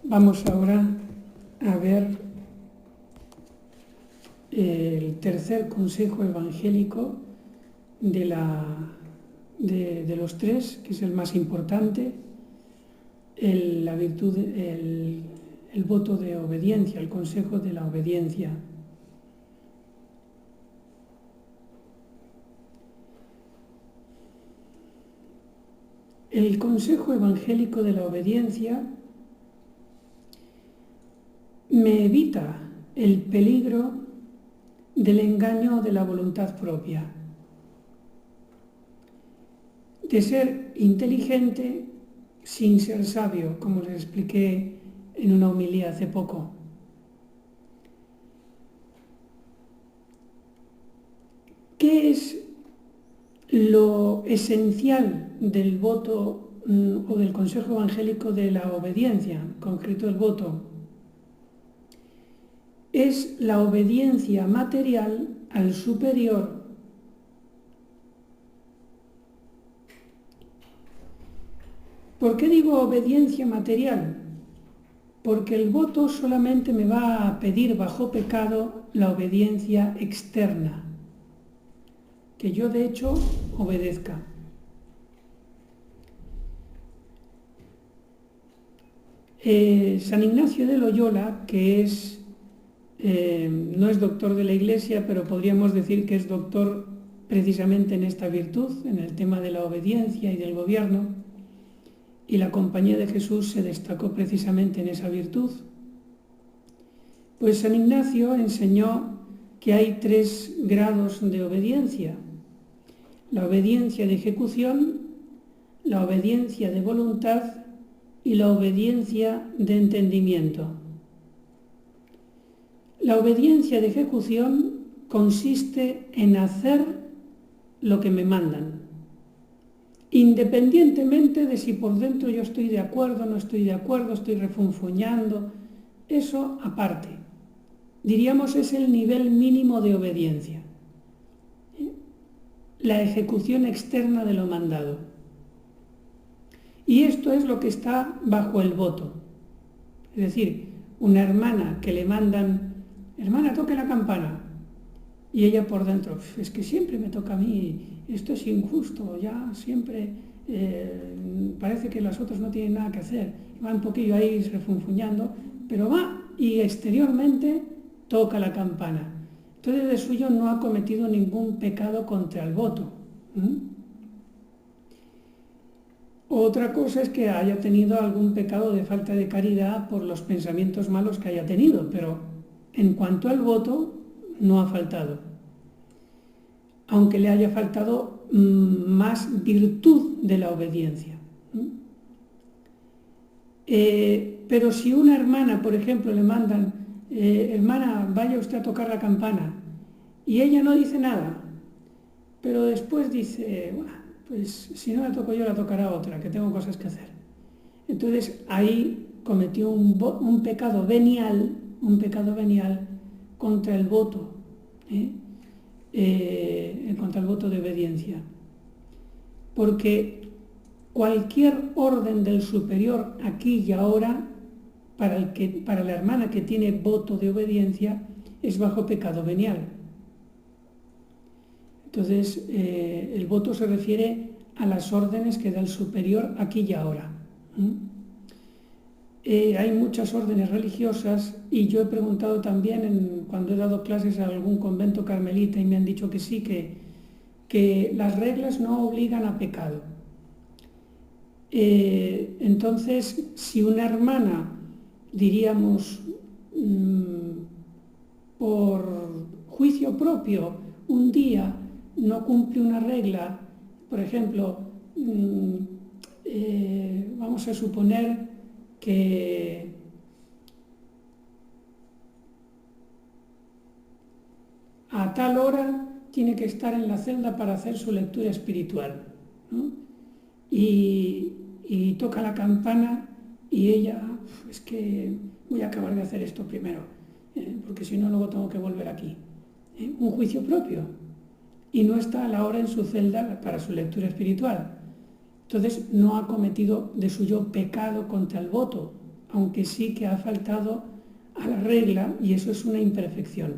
Vamos ahora a ver el tercer consejo evangélico de los tres, que es el más importante, el voto de obediencia, el consejo de la obediencia. El consejo evangélico de la obediencia me evita el peligro del engaño de la voluntad propia, de ser inteligente sin ser sabio, como les expliqué en una homilía hace poco. ¿Qué es lo esencial del voto o del consejo evangélico de la obediencia, en concreto el voto? Es la obediencia material al superior. ¿Por qué digo obediencia material? Porque el voto solamente me va a pedir bajo pecado la obediencia externa, que yo de hecho obedezca. San Ignacio de Loyola, que no es doctor de la Iglesia, pero podríamos decir que es doctor precisamente en esta virtud, en el tema de la obediencia y del gobierno, y la Compañía de Jesús se destacó precisamente en esa virtud. Pues San Ignacio enseñó que hay 3 grados de obediencia: la obediencia de ejecución, la obediencia de voluntad y la obediencia de entendimiento. La obediencia de ejecución consiste en hacer lo que me mandan, independientemente de si por dentro yo estoy de acuerdo, no estoy de acuerdo, estoy refunfuñando, eso aparte. Diríamos es el nivel mínimo de obediencia, la ejecución externa de lo mandado. Y esto es lo que está bajo el voto. Es decir, una hermana que le mandan, hermana, toque la campana, y ella por dentro, es que siempre me toca a mí, esto es injusto, ya siempre parece que los otros no tienen nada que hacer, y va un poquillo ahí refunfuñando, pero va y exteriormente toca la campana. Entonces de suyo no ha cometido ningún pecado contra el voto. Otra cosa es que haya tenido algún pecado de falta de caridad por los pensamientos malos que haya tenido, pero en cuanto al voto no ha faltado, aunque le haya faltado más virtud de la obediencia. Pero si una hermana, por ejemplo, le mandan, hermana, vaya usted a tocar la campana, y ella no dice nada, pero después dice, bueno, pues si no la toco yo, la tocará otra, que tengo cosas que hacer. Entonces ahí cometió un pecado venial contra el voto, contra el voto de obediencia. Porque cualquier orden del superior aquí y ahora, para la hermana que tiene voto de obediencia, es bajo pecado venial. Entonces, el voto se refiere a las órdenes que da el superior aquí y ahora. Hay muchas órdenes religiosas y yo he preguntado también cuando he dado clases a algún convento carmelita y me han dicho que sí, que las reglas no obligan a pecado. Entonces, si una hermana, diríamos, por juicio propio, un día no cumple una regla, por ejemplo, vamos a suponer que a tal hora tiene que estar en la celda para hacer su lectura espiritual, ¿no? Y toca la campana y ella, es que voy a acabar de hacer esto primero, porque si no luego tengo que volver aquí. Un juicio propio. Y no está a la hora en su celda para su lectura espiritual. Entonces no ha cometido de suyo pecado contra el voto, aunque sí que ha faltado a la regla y eso es una imperfección.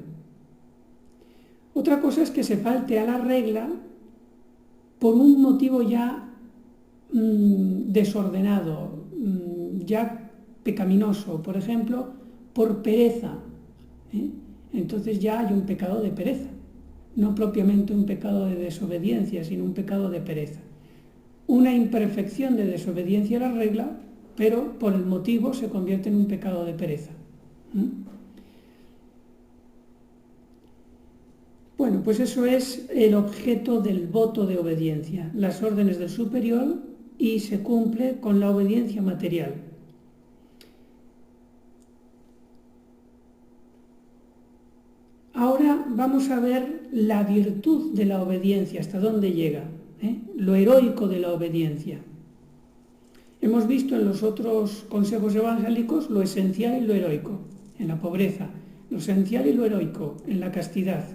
Otra cosa es que se falte a la regla por un motivo ya desordenado, ya pecaminoso, por ejemplo, por pereza. Entonces ya hay un pecado de pereza, no propiamente un pecado de desobediencia, sino un pecado de pereza. Una imperfección de desobediencia a la regla, pero por el motivo se convierte en un pecado de pereza. Bueno, pues eso es el objeto del voto de obediencia, las órdenes del superior, y se cumple con la obediencia material. Ahora vamos a ver la virtud de la obediencia, hasta dónde llega, lo heroico de la obediencia. Hemos visto en los otros consejos evangélicos lo esencial y lo heroico, en la pobreza, lo esencial y lo heroico, en la castidad.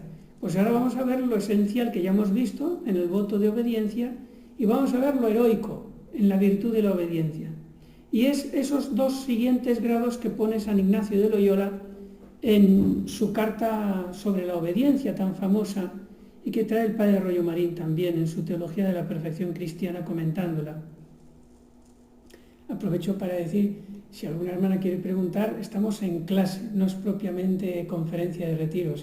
Pues ahora vamos a ver lo esencial que ya hemos visto en el voto de obediencia y vamos a ver lo heroico en la virtud de la obediencia. Y es esos dos siguientes grados que pone San Ignacio de Loyola en su carta sobre la obediencia tan famosa y que trae el padre Arroyo Marín también en su Teología de la Perfección Cristiana comentándola. Aprovecho para decir, si alguna hermana quiere preguntar, estamos en clase, no es propiamente conferencia de retiro,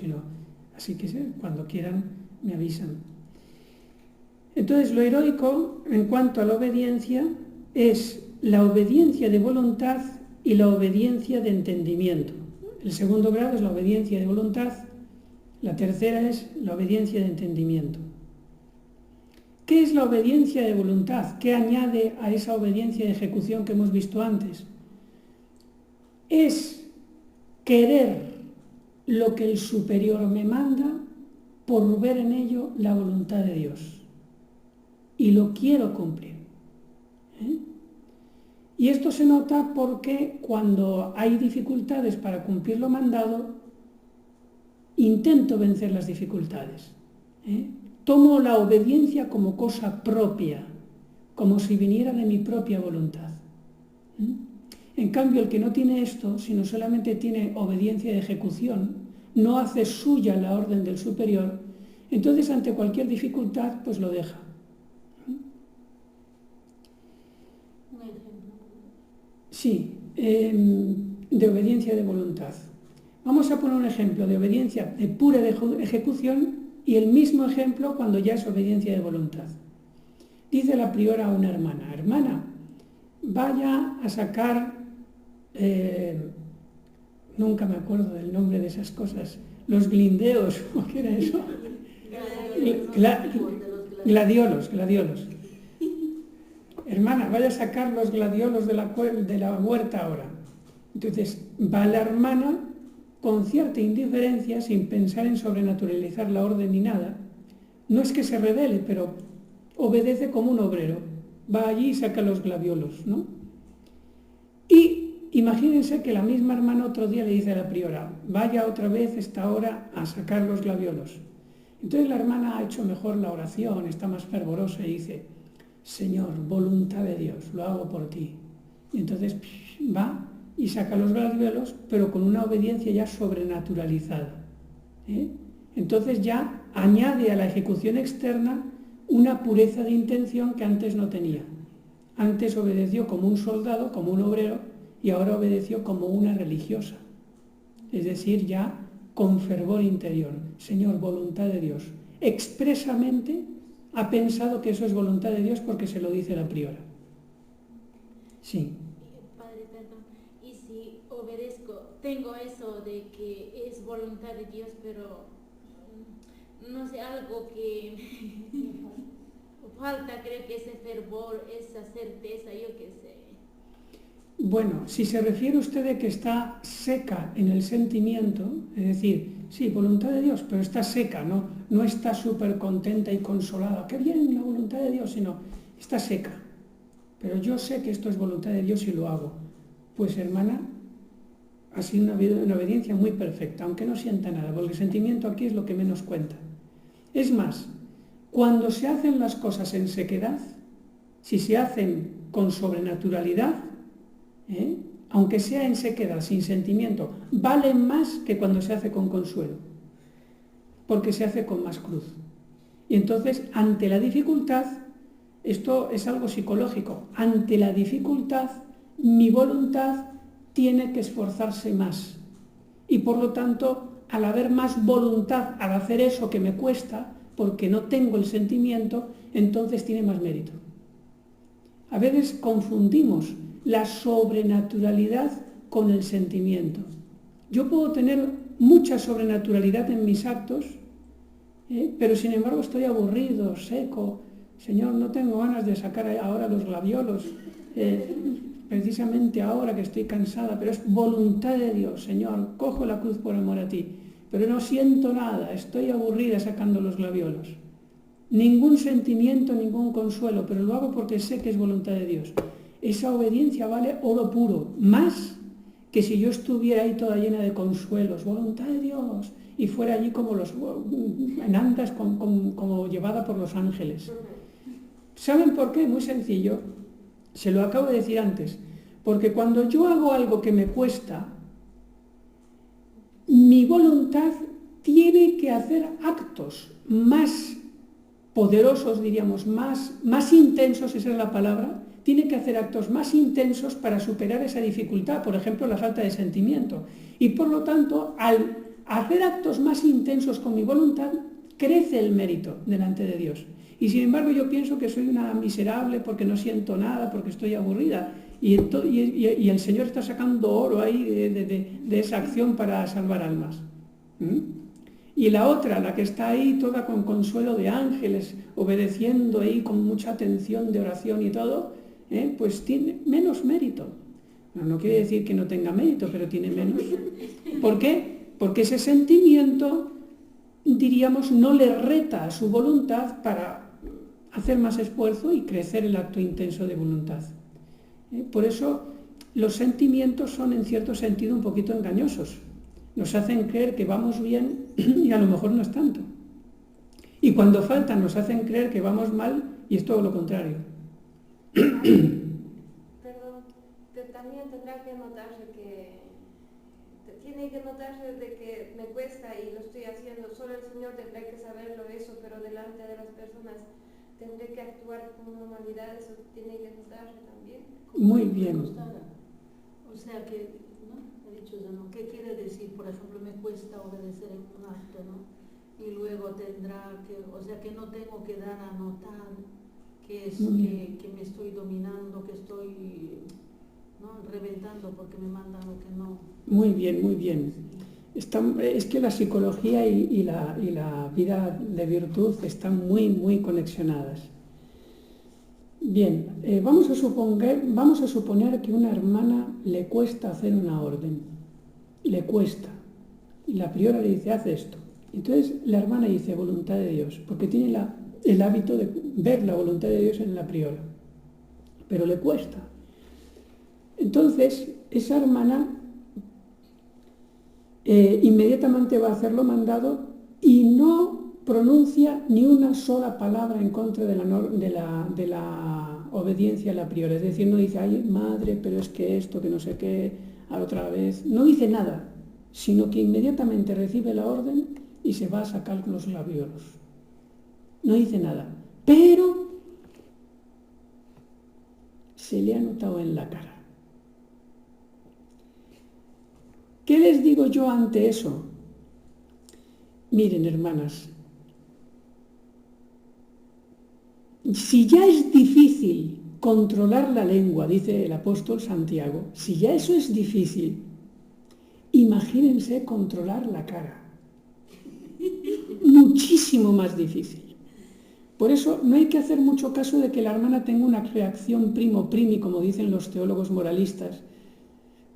así que cuando quieran me avisan. Entonces, lo heroico en cuanto a la obediencia es la obediencia de voluntad y la obediencia de entendimiento. El segundo grado es la obediencia de voluntad, la tercera es la obediencia de entendimiento. ¿Qué es la obediencia de voluntad? ¿Qué añade a esa obediencia de ejecución que hemos visto antes? Es querer lo que el superior me manda por ver en ello la voluntad de Dios. Y lo quiero cumplir. Y esto se nota porque cuando hay dificultades para cumplir lo mandado, intento vencer las dificultades. Tomo la obediencia como cosa propia, como si viniera de mi propia voluntad. En cambio, el que no tiene esto, sino solamente tiene obediencia de ejecución, no hace suya la orden del superior, entonces ante cualquier dificultad, pues lo deja. Sí, de obediencia de voluntad. Vamos a poner un ejemplo de obediencia de pura ejecución y el mismo ejemplo cuando ya es obediencia de voluntad. Dice la priora a una hermana: hermana, vaya a sacar, nunca me acuerdo del nombre de esas cosas, los glindeos, ¿o qué era eso? Gladiolos. Hermana, vaya a sacar los gladiolos de la huerta ahora. Entonces va la hermana con cierta indiferencia, sin pensar en sobrenaturalizar la orden ni nada. No es que se rebele, pero obedece como un obrero. Va allí y saca los gladiolos, ¿no? Y imagínense que la misma hermana otro día le dice a la priora: vaya otra vez esta hora a sacar los gladiolos. Entonces la hermana ha hecho mejor la oración, está más fervorosa y dice: Señor, voluntad de Dios, lo hago por ti. Y entonces va y saca los gladiolos, pero con una obediencia ya sobrenaturalizada. Entonces ya añade a la ejecución externa una pureza de intención que antes no tenía. Antes obedeció como un soldado, como un obrero, y ahora obedeció como una religiosa. Es decir, ya con fervor interior. Señor, voluntad de Dios. Expresamente ha pensado que eso es voluntad de Dios porque se lo dice la priora. Sí. Padre, perdón. Y si obedezco, tengo eso de que es voluntad de Dios, pero no sé, algo que falta, creo que ese fervor, esa certeza, yo qué sé. Bueno, si se refiere usted de que está seca en el sentimiento, es decir, sí, voluntad de Dios, pero está seca, no está súper contenta y consolada, qué bien la voluntad de Dios, sino está seca. Pero yo sé que esto es voluntad de Dios y lo hago. Pues hermana, ha sido una obediencia muy perfecta, aunque no sienta nada, porque el sentimiento aquí es lo que menos cuenta. Es más, cuando se hacen las cosas en sequedad, si se hacen con sobrenaturalidad, aunque sea en sequedad, sin sentimiento, vale más que cuando se hace con consuelo, porque se hace con más cruz. Y entonces, ante la dificultad, esto es algo psicológico, ante la dificultad, mi voluntad tiene que esforzarse más. Y por lo tanto, al haber más voluntad al hacer eso que me cuesta, porque no tengo el sentimiento, entonces tiene más mérito. A veces confundimos la sobrenaturalidad con el sentimiento. Yo puedo tener mucha sobrenaturalidad en mis actos, pero sin embargo estoy aburrido, seco. Señor, no tengo ganas de sacar ahora los glaviolos, precisamente ahora que estoy cansada, pero es voluntad de Dios, Señor, cojo la cruz por amor a ti, pero no siento nada, estoy aburrida sacando los glaviolos. Ningún sentimiento, ningún consuelo, pero lo hago porque sé que es voluntad de Dios. Esa obediencia vale oro puro, más que si yo estuviera ahí toda llena de consuelos, voluntad de Dios, y fuera allí como en andas, como llevada por los ángeles. ¿Saben por qué? Muy sencillo, se lo acabo de decir antes, porque cuando yo hago algo que me cuesta, mi voluntad tiene que hacer actos más poderosos, diríamos, más intensos, esa es la palabra, tiene que hacer actos más intensos para superar esa dificultad, por ejemplo, la falta de sentimiento. Y por lo tanto, al hacer actos más intensos con mi voluntad, crece el mérito delante de Dios. Y sin embargo yo pienso que soy una miserable porque no siento nada, porque estoy aburrida. Y el Señor está sacando oro ahí de esa acción para salvar almas. Y la otra, la que está ahí toda con consuelo de ángeles, obedeciendo ahí con mucha atención de oración y todo, pues tiene menos mérito. No quiere decir que no tenga mérito, pero tiene menos. ¿Por qué? Porque ese sentimiento, diríamos, no le reta a su voluntad para hacer más esfuerzo y crecer el acto intenso de voluntad. Por eso los sentimientos son en cierto sentido un poquito engañosos. Nos hacen creer que vamos bien y a lo mejor no es tanto. Y cuando faltan nos hacen creer que vamos mal y es todo lo contrario. Perdón, también tendrá que notarse tiene que notarse de que me cuesta y lo estoy haciendo. Solo el Señor tendrá que saberlo eso, pero delante de las personas tendré que actuar con normalidad, eso tiene que notarse también. Muy bien. O sea que, ¿no? He dicho yo, ¿no? ¿Qué quiere decir? Por ejemplo, me cuesta obedecer en un acto, ¿no? Y luego tendrá que, o sea que no tengo que dar a notar que me estoy dominando, que estoy, ¿no?, reventando porque me mandan lo que no. Muy bien, muy bien. Es que la psicología y la vida de virtud están muy, muy conexionadas. Bien, vamos a suponer que a una hermana le cuesta hacer una orden. Le cuesta. Y la priora le dice, haz esto. Entonces la hermana dice, voluntad de Dios, porque tiene el hábito de ver la voluntad de Dios en la priora. Pero le cuesta. Entonces, esa hermana inmediatamente va a hacer lo mandado y no pronuncia ni una sola palabra en contra de la obediencia a la priora. Es decir, no dice, ay, madre, pero es que esto, que no sé qué, a otra vez. No dice nada, sino que inmediatamente recibe la orden y se va a sacar los glaviolos. No dice nada, pero se le ha notado en la cara. ¿Qué les digo yo ante eso? Miren, hermanas, si ya es difícil controlar la lengua, dice el apóstol Santiago, si ya eso es difícil, imagínense controlar la cara. Muchísimo más difícil. Por eso no hay que hacer mucho caso de que la hermana tenga una reacción primo-primi, como dicen los teólogos moralistas.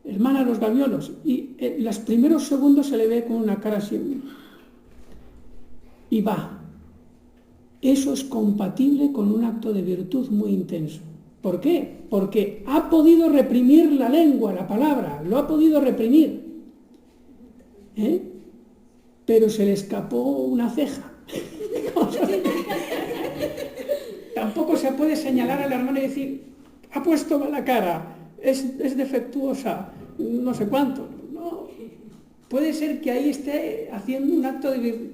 Hermana, los glaviolos. Y los primeros segundos se le ve con una cara así. Y va. Eso es compatible con un acto de virtud muy intenso. ¿Por qué? Porque ha podido reprimir la lengua, la palabra, lo ha podido reprimir. Pero se le escapó una ceja. Tampoco se puede señalar a la hermana y decir, ha puesto mala cara. es defectuosa, no sé cuánto. No. Puede ser que ahí esté haciendo un acto de virtud.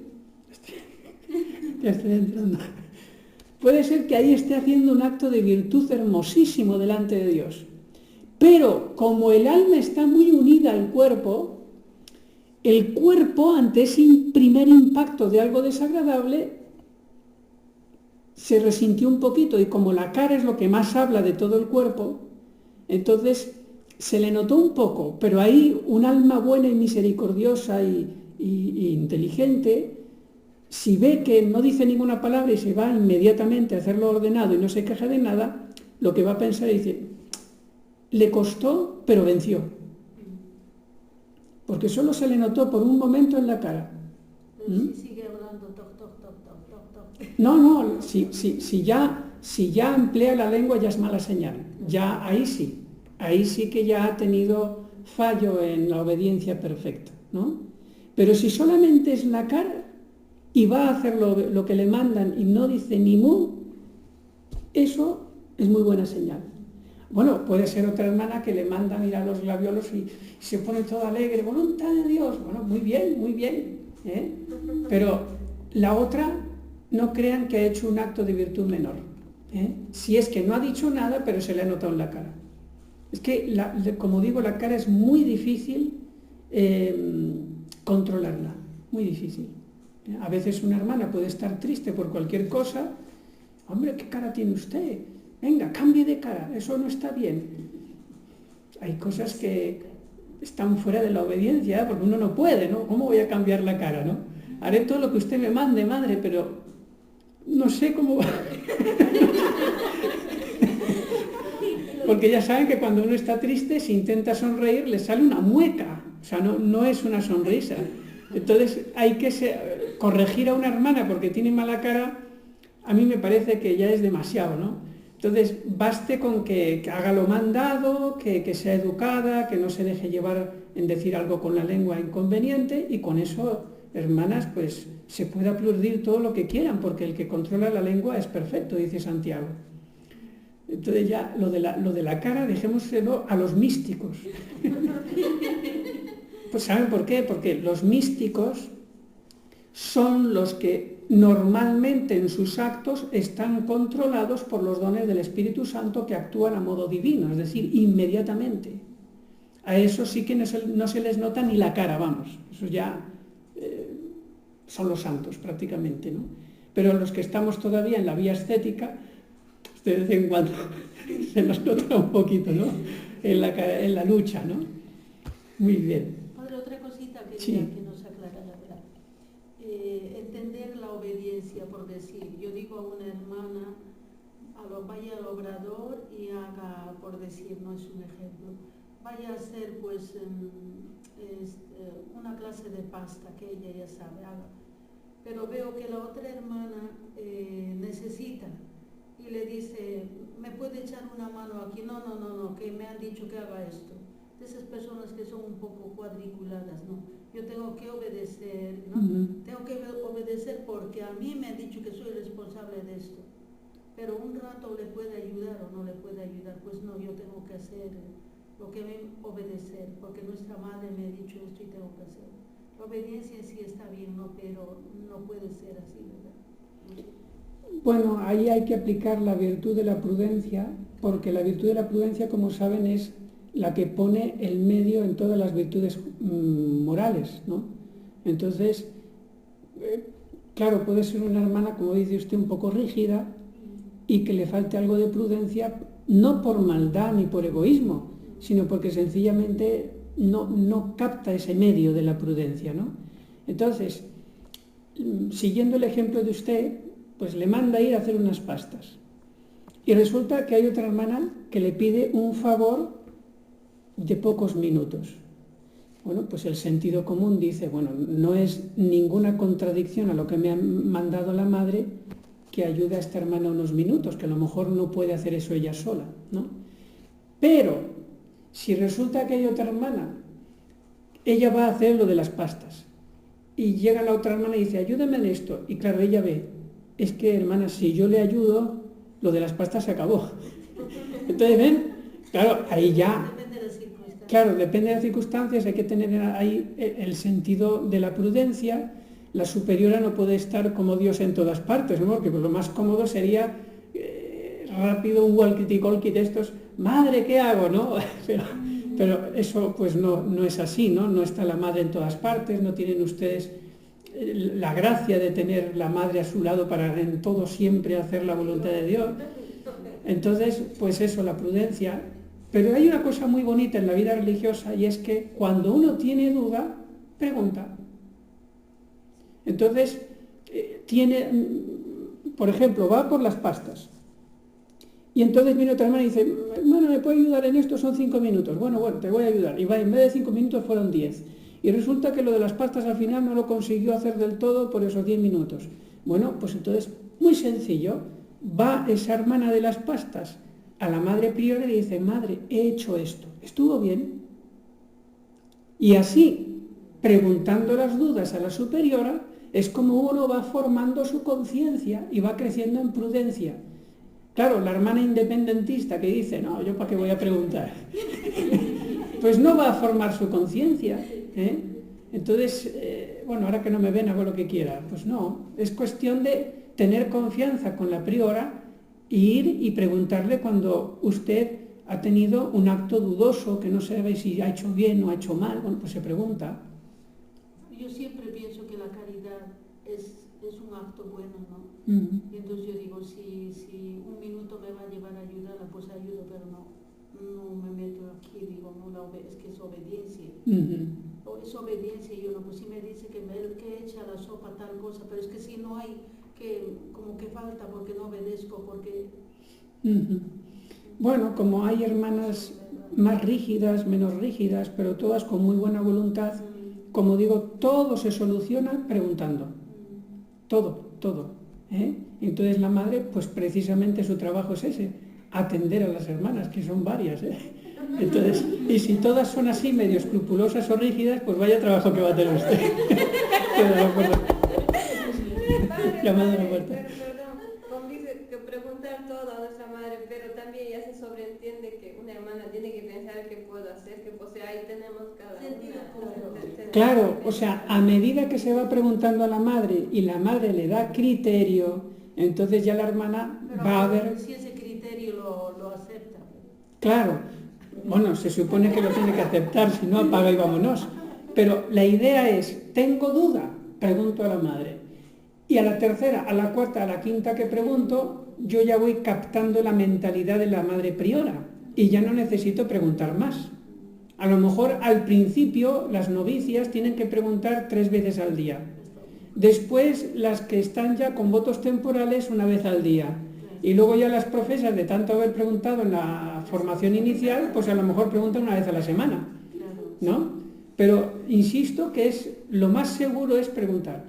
Ya estoy entrando. Puede ser que ahí esté haciendo un acto de virtud hermosísimo delante de Dios. Pero como el alma está muy unida al cuerpo, el cuerpo, ante ese primer impacto de algo desagradable, se resintió un poquito, y como la cara es lo que más habla de todo el cuerpo, entonces se le notó un poco, pero ahí un alma buena y misericordiosa y inteligente, si ve que no dice ninguna palabra y se va inmediatamente a hacerlo ordenado y no se queja de nada, lo que va a pensar es decir, le costó, pero venció. Porque solo se le notó por un momento en la cara. Pero sí sigue hablando, toc, toc, toc, toc, toc, toc. No, si ya emplea la lengua ya es mala señal. Ya ahí sí que ya ha tenido fallo en la obediencia perfecta, ¿no? Pero si solamente es la cara y va a hacer lo que le mandan y no dice ni mu, eso es muy buena señal. Bueno, puede ser otra hermana que le manda a mirar los glaviolos y se pone toda alegre, voluntad de Dios. Bueno, muy bien, ¿eh? Pero la otra, no crean que ha hecho un acto de virtud menor, ¿eh? Si es que no ha dicho nada, pero se le ha notado en la cara. Es que, como digo, la cara es muy difícil controlarla, muy difícil. A veces una hermana puede estar triste por cualquier cosa. Hombre, ¿qué cara tiene usted? Venga, cambie de cara, eso no está bien. Hay cosas que están fuera de la obediencia, porque uno no puede, ¿no? ¿Cómo voy a cambiar la cara, no? Haré todo lo que usted me mande, madre, pero no sé cómo va. Porque ya saben que cuando uno está triste, si intenta sonreír, le sale una mueca. O sea, no es una sonrisa. Entonces hay que corregir a una hermana porque tiene mala cara, a mí me parece que ya es demasiado, ¿no? Entonces, baste con que haga lo mandado, que sea educada, que no se deje llevar en decir algo con la lengua inconveniente, y con eso, hermanas, pues se puede aplaudir todo lo que quieran, porque el que controla la lengua es perfecto, dice Santiago. Entonces ya lo de la cara dejémoselo a los místicos. Pues ¿saben por qué? Porque los místicos son los que normalmente en sus actos están controlados por los dones del Espíritu Santo que actúan a modo divino, es decir, inmediatamente. A eso sí que no se les nota ni la cara, vamos, eso ya son los santos prácticamente, ¿no? Pero los que estamos todavía en la vía ascética, de vez en cuando se nos nota un poquito, ¿no? En la lucha, ¿no? Muy bien. Padre, otra cosita que Sí. que nos aclara, la verdad. Entender la obediencia, por decir, yo digo a una hermana, vaya al obrador y haga, por decir, no es un ejemplo, vaya a hacer pues una clase de pasta que ella ya sabe, haga. Pero veo que la otra hermana necesita y le dice, ¿me puede echar una mano aquí? No, que me han dicho que haga esto. De esas personas que son un poco cuadriculadas, ¿no? Yo tengo que obedecer, ¿no? Tengo que obedecer porque a mí me han dicho que soy responsable de esto. Pero un rato le puede ayudar o no le puede ayudar, pues no, yo tengo que hacer lo que me obedecer, porque nuestra madre me ha dicho esto y tengo que hacerlo. La obediencia sí está bien, ¿no? Pero no puede ser así, ¿verdad? Bueno, ahí hay que aplicar la virtud de la prudencia, porque la virtud de la prudencia, como saben, es la que pone el medio en todas las virtudes morales, ¿no? Entonces, claro, puede ser una hermana, como dice usted, un poco rígida y que le falte algo de prudencia, no por maldad ni por egoísmo, sino porque sencillamente no capta ese medio de la prudencia, ¿no? Entonces, siguiendo el ejemplo de usted, pues le manda ir a hacer unas pastas. Y resulta que hay otra hermana que le pide un favor de pocos minutos. Bueno, pues el sentido común dice, bueno, no es ninguna contradicción a lo que me ha mandado la madre que ayude a esta hermana unos minutos, que a lo mejor no puede hacer eso ella sola, ¿no? Pero, si resulta que hay otra hermana, ella va a hacer lo de las pastas, y llega la otra hermana y dice, ayúdame en esto, y claro, ella ve, es que hermana, si yo le ayudo, lo de las pastas se acabó. Entonces, ven, Claro, ahí ya, Depende de las circunstancias. claro, depende de las circunstancias, hay que tener ahí el sentido de la prudencia. La superiora no puede estar como Dios en todas partes, ¿no? Porque pues, lo más cómodo sería rápido un walkie-talkie de estos, madre, ¿qué hago? ¿No? Pero eso pues no es así, ¿no? No está la madre en todas partes, no tienen ustedes la gracia de tener la madre a su lado para en todo siempre hacer la voluntad de Dios. Entonces, pues eso, la prudencia. Pero hay una cosa muy bonita en la vida religiosa y es que cuando uno tiene duda, pregunta. Entonces, por ejemplo, va por las pastas. Y entonces viene otra hermana y dice, hermano, ¿me puede ayudar en esto? Son 5 minutos. Bueno, te voy a ayudar. Y va, en vez de 5 minutos fueron 10. Y resulta que lo de las pastas al final no lo consiguió hacer del todo por esos 10 minutos. Bueno, pues entonces, muy sencillo, va esa hermana de las pastas a la madre priora y le dice, madre, he hecho esto, ¿estuvo bien? Y así, preguntando las dudas a la superiora, es como uno va formando su conciencia y va creciendo en prudencia. Claro, la hermana independentista que dice, no, ¿yo para qué voy a preguntar? Pues no va a formar su conciencia, ¿eh? Entonces, bueno, ahora que no me ven, hago lo que quiera. Pues no, es cuestión de tener confianza con la priora e ir y preguntarle cuando usted ha tenido un acto dudoso, que no sabe si ha hecho bien o ha hecho mal, bueno, pues se pregunta. Yo siempre pienso que la caridad es un acto bueno, ¿no? Y entonces yo digo, si un minuto me va a llevar a ayudarla, pues ayudo, pero no me meto aquí, digo, es que es obediencia. O es obediencia y uno, pues si me dice que echa la sopa tal cosa, pero es que si no hay, como que falta porque no obedezco, porque... Bueno, como hay hermanas más rígidas, menos rígidas, pero todas con muy buena voluntad, como digo, todo se soluciona preguntando. Todo. Entonces la madre, pues precisamente su trabajo es ese, atender a las hermanas, que son varias. Entonces, y si todas son así, medio escrupulosas o rígidas, pues vaya trabajo que va a tener usted. Llamando a la puerta. Perdón, dice que preguntar todo a nuestra madre, pero también ya se sobreentiende que una hermana tiene que pensar qué puedo hacer, que pues ahí tenemos cada una. Claro, o sea, a medida que se va preguntando a la madre y la madre le da criterio, entonces ya la hermana va a ver... Si ese criterio lo acepta. Claro, bueno, se supone que lo tiene que aceptar, si no apaga y vámonos. Pero la idea es, tengo duda, pregunto a la madre. Y a la tercera, a la cuarta, a la quinta que pregunto, yo ya voy captando la mentalidad de la madre priora y ya no necesito preguntar más. A lo mejor al principio las novicias tienen que preguntar 3 veces al día. Después las que están ya con votos temporales 1 vez al día. Y luego ya las profesas, de tanto haber preguntado en la formación inicial, pues a lo mejor preguntan 1 vez a la semana, ¿no? Pero insisto que lo más seguro es preguntar.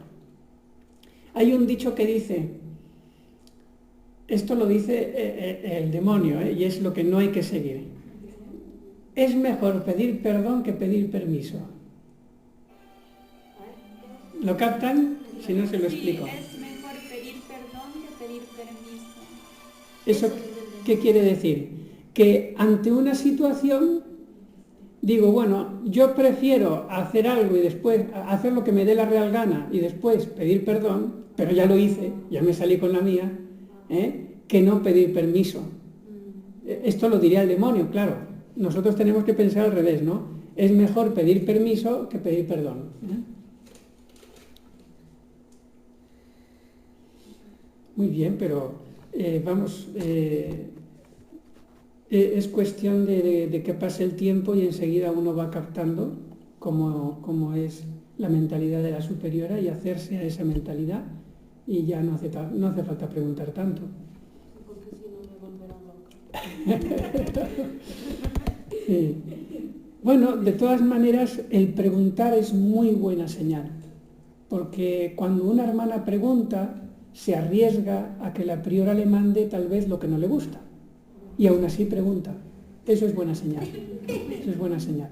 Hay un dicho que dice, esto lo dice el demonio, y es lo que no hay que seguir. Es mejor pedir perdón que pedir permiso. ¿Lo captan? Si no, se lo explico. Sí, es mejor pedir perdón que pedir permiso. ¿Eso qué quiere decir? Que ante una situación, digo, bueno, yo prefiero hacer algo y después hacer lo que me dé la real gana y después pedir perdón, pero ya lo hice, ya me salí con la mía, que no pedir permiso. Esto lo diría el demonio, claro. Nosotros tenemos que pensar al revés, ¿no? Es mejor pedir permiso que pedir perdón. Muy bien, pero es cuestión de que pase el tiempo y enseguida uno va captando cómo es la mentalidad de la superiora y hacerse a esa mentalidad y ya no hace falta preguntar tanto. Porque si no me volverán loca. Sí. Bueno, de todas maneras, el preguntar es muy buena señal, porque cuando una hermana pregunta, se arriesga a que la priora le mande tal vez lo que no le gusta, y aún así pregunta. Eso es buena señal. Eso es buena señal.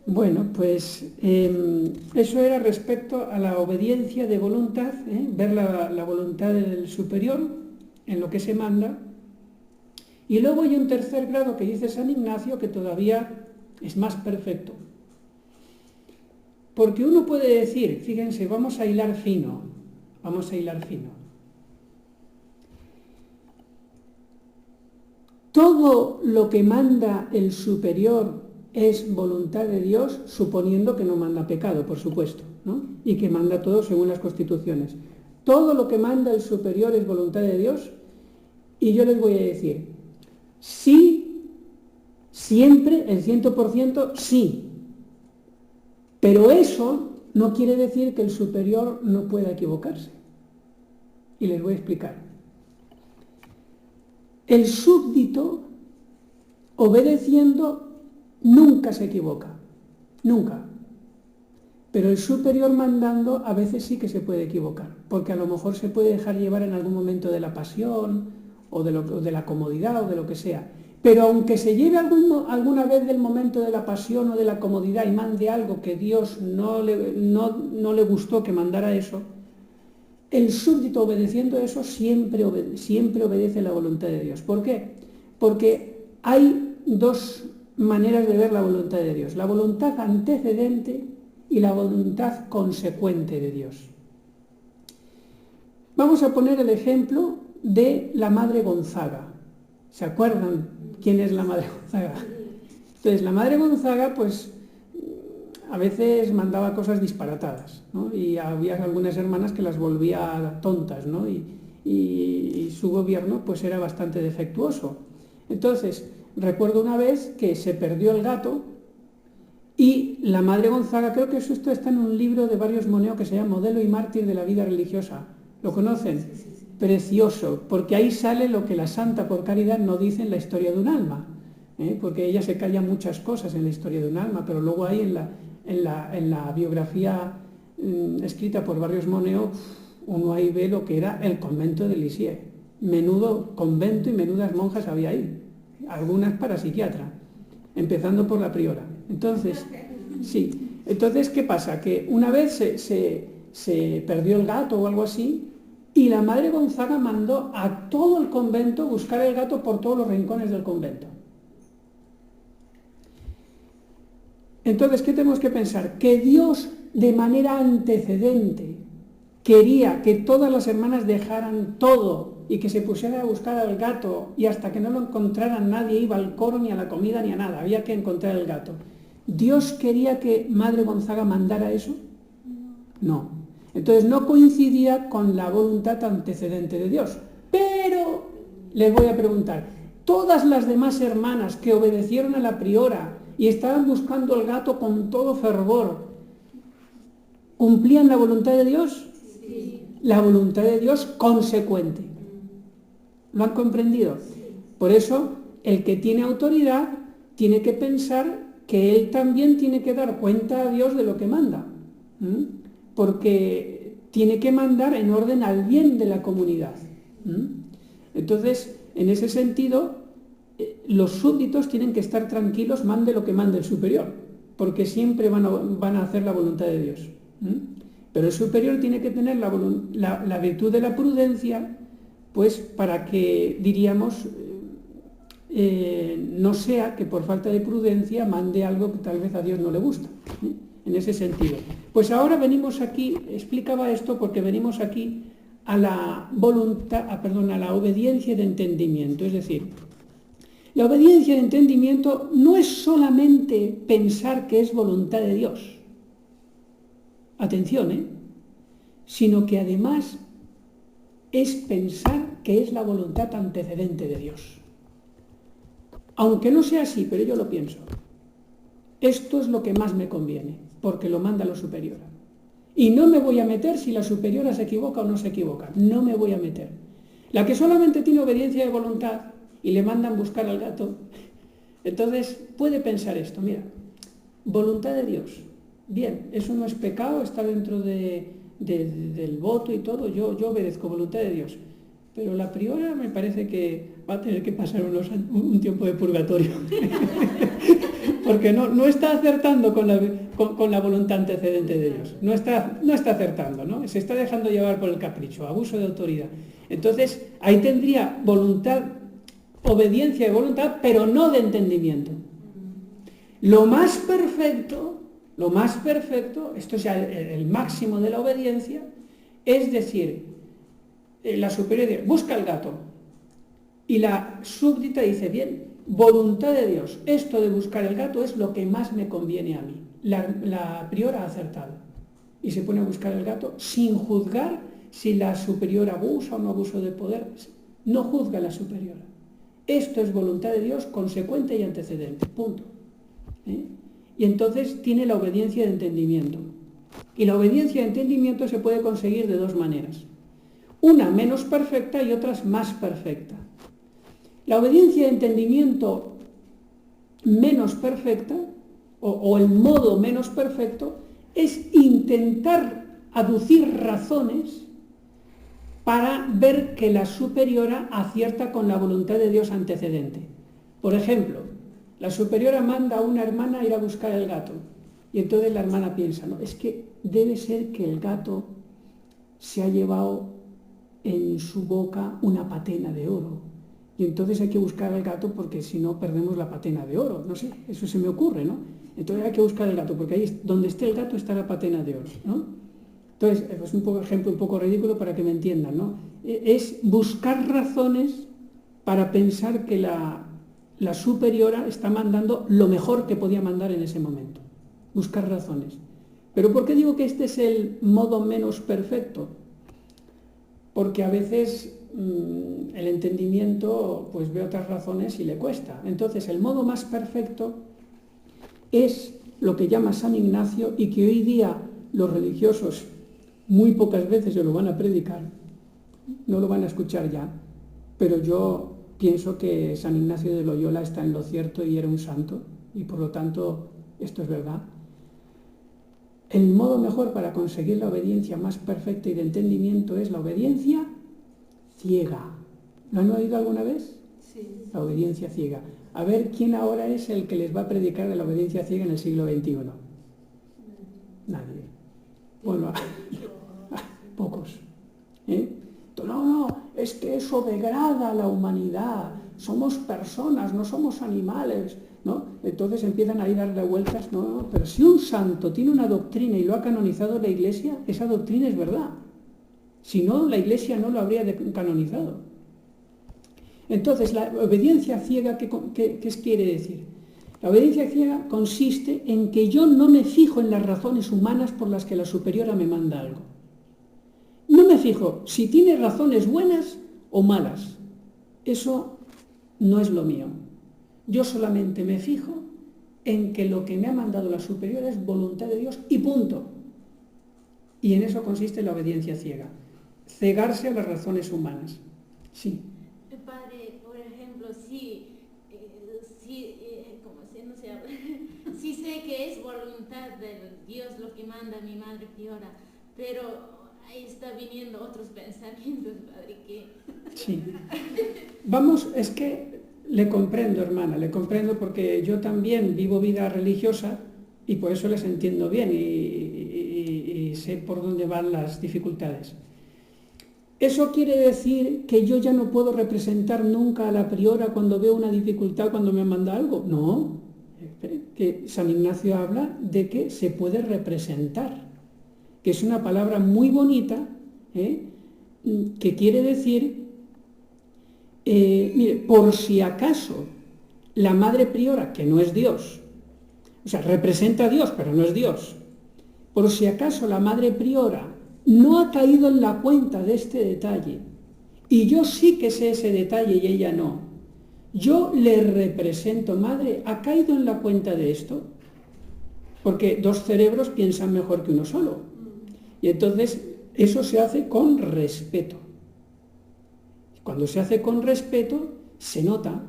Bueno, pues eso era respecto a la obediencia de voluntad, ver la voluntad del superior en lo que se manda. Y luego hay un tercer grado que dice San Ignacio que todavía es más perfecto. Porque uno puede decir, fíjense, vamos a hilar fino. Todo lo que manda el superior es voluntad de Dios, suponiendo que no manda pecado, por supuesto, ¿no? Y que manda todo según las constituciones. Todo lo que manda el superior es voluntad de Dios, y yo les voy a decir, sí, siempre, el 100%, sí. Pero eso no quiere decir que el superior no pueda equivocarse. Y les voy a explicar. El súbdito, obedeciendo, nunca se equivoca, nunca. Pero el superior mandando a veces sí que se puede equivocar, porque a lo mejor se puede dejar llevar en algún momento de la pasión o de la comodidad o de lo que sea. Pero aunque se lleve alguna vez del momento de la pasión o de la comodidad y mande algo que Dios no le gustó que mandara eso, el súbdito obedeciendo eso siempre obedece la voluntad de Dios. ¿Por qué? Porque hay dos maneras de ver la voluntad de Dios: la voluntad antecedente y la voluntad consecuente de Dios. Vamos a poner el ejemplo de la Madre Gonzaga. ¿Se acuerdan quién es la Madre Gonzaga? Entonces, la Madre Gonzaga, pues, a veces mandaba cosas disparatadas, ¿no? Y había algunas hermanas que las volvía tontas, ¿no? Y su gobierno, pues, era bastante defectuoso. Entonces, recuerdo una vez que se perdió el gato y la Madre Gonzaga, creo que esto está en un libro de Barrios Moneo que se llama Modelo y Mártir de la Vida Religiosa. ¿Lo conocen? Sí. Precioso, porque ahí sale lo que la Santa por Caridad no dice en la historia de un alma, porque ella se calla muchas cosas en la historia de un alma, pero luego ahí en la biografía escrita por Barrios Moneo, uno ahí ve lo que era el convento de Lisieux. Menudo convento y menudas monjas había ahí, algunas para psiquiatra, empezando por la priora. Entonces, sí. Entonces, ¿qué pasa? Que una vez se perdió el gato o algo así, y la Madre Gonzaga mandó a todo el convento buscar el gato por todos los rincones del convento. Entonces, ¿qué tenemos que pensar? Que Dios, de manera antecedente, quería que todas las hermanas dejaran todo y que se pusieran a buscar al gato, y hasta que no lo encontraran nadie iba al coro, ni a la comida, ni a nada, había que encontrar el gato. ¿Dios quería que Madre Gonzaga mandara eso? No. Entonces no coincidía con la voluntad antecedente de Dios. Pero les voy a preguntar, ¿todas las demás hermanas que obedecieron a la priora y estaban buscando el gato con todo fervor, cumplían la voluntad de Dios? Sí. La voluntad de Dios consecuente. ¿Lo han comprendido? Por eso, el que tiene autoridad tiene que pensar que él también tiene que dar cuenta a Dios de lo que manda. Porque tiene que mandar en orden al bien de la comunidad. Entonces, en ese sentido, los súbditos tienen que estar tranquilos, mande lo que mande el superior, porque siempre van a hacer la voluntad de Dios. Pero el superior tiene que tener la virtud de la prudencia, pues para que, diríamos, no sea que por falta de prudencia mande algo que tal vez a Dios no le gusta. En ese sentido. Pues ahora venimos aquí, explicaba esto porque venimos aquí a la a la obediencia de entendimiento. Es decir, la obediencia de entendimiento no es solamente pensar que es voluntad de Dios. Atención, sino que además es pensar que es la voluntad antecedente de Dios. Aunque no sea así, pero yo lo pienso. Esto es lo que más me conviene, porque lo manda la superiora. Y no me voy a meter si la superiora se equivoca o no se equivoca. No me voy a meter. La que solamente tiene obediencia de voluntad y le mandan buscar al gato, entonces puede pensar esto, mira, voluntad de Dios. Bien, eso no es pecado, está dentro del voto y todo, yo obedezco voluntad de Dios. Pero la priora me parece que va a tener que pasar un tiempo de purgatorio. Porque no está acertando con la voluntad antecedente de Dios. No está acertando, ¿no? Se está dejando llevar por el capricho, abuso de autoridad. Entonces, ahí tendría voluntad obediencia de voluntad, pero no de entendimiento. Lo más perfecto, esto es el máximo de la obediencia, es decir, la superior dice, busca el gato. Y la súbdita dice, bien, voluntad de Dios, esto de buscar el gato es lo que más me conviene a mí. La priora ha acertado. Y se pone a buscar el gato sin juzgar si la superior abusa o no abusa de poder. No juzga a la superiora. Esto es voluntad de Dios consecuente y antecedente. Punto. Y entonces tiene la obediencia de entendimiento. Y la obediencia de entendimiento se puede conseguir de dos maneras. Una menos perfecta y otra más perfecta. La obediencia de entendimiento menos perfecta, o el modo menos perfecto, es intentar aducir razones para ver que la superiora acierta con la voluntad de Dios antecedente. Por ejemplo, la superiora manda a una hermana a ir a buscar el gato. Y entonces la hermana piensa, no, es que debe ser que el gato se ha llevado en su boca una patena de oro. Y entonces hay que buscar al gato porque si no perdemos la patena de oro. No sé, eso se me ocurre, ¿no? Entonces hay que buscar el gato porque ahí donde esté el gato está la patena de oro, ¿no? Entonces, es un ejemplo un poco ridículo para que me entiendan, ¿no? Es buscar razones para pensar que la superiora está mandando lo mejor que podía mandar en ese momento. Buscar razones. ¿Pero por qué digo que este es el modo menos perfecto? Porque a veces el entendimiento pues ve otras razones y le cuesta. Entonces, el modo más perfecto es lo que llama San Ignacio y que hoy día los religiosos muy pocas veces se lo van a predicar, no lo van a escuchar ya, pero yo pienso que San Ignacio de Loyola está en lo cierto y era un santo, y por lo tanto esto es verdad. El modo mejor para conseguir la obediencia más perfecta y de entendimiento es la obediencia ciega. ¿Lo han oído alguna vez? Sí. La obediencia ciega. A ver, ¿quién ahora es el que les va a predicar de la obediencia ciega en el siglo XXI? Nadie. Bueno, pocos. No, es que eso degrada a la humanidad. Somos personas, no somos animales, ¿no? Entonces empiezan ahí a darle vueltas, no, pero si un santo tiene una doctrina y lo ha canonizado la Iglesia, esa doctrina es verdad. Si no, la Iglesia no lo habría canonizado. Entonces, la obediencia ciega, ¿qué quiere decir? La obediencia ciega consiste en que yo no me fijo en las razones humanas por las que la superiora me manda algo. No me fijo si tiene razones buenas o malas. Eso no es lo mío. Yo solamente me fijo en que lo que me ha mandado la superiora es voluntad de Dios y punto. Y en eso consiste la obediencia ciega. Cegarse a las razones humanas. Sí. Padre, por ejemplo, sí sé que es voluntad de Dios lo que manda mi madre priora, pero ahí está viniendo otros pensamientos, Padre, que... Sí. Vamos, es que le comprendo, hermana, le comprendo porque yo también vivo vida religiosa y por eso les entiendo bien y sé por dónde van las dificultades. ¿Eso quiere decir que yo ya no puedo representar nunca a la priora cuando veo una dificultad, cuando me manda algo? No, que San Ignacio habla de que se puede representar, que es una palabra muy bonita, que quiere decir, mire, por si acaso la madre priora, que no es Dios, o sea, representa a Dios, pero no es Dios, por si acaso la madre priora no ha caído en la cuenta de este detalle, y yo sí que sé ese detalle y ella no, yo le represento, madre, ¿ha caído en la cuenta de esto? Porque dos cerebros piensan mejor que uno solo. Y entonces eso se hace con respeto. Cuando se hace con respeto, se nota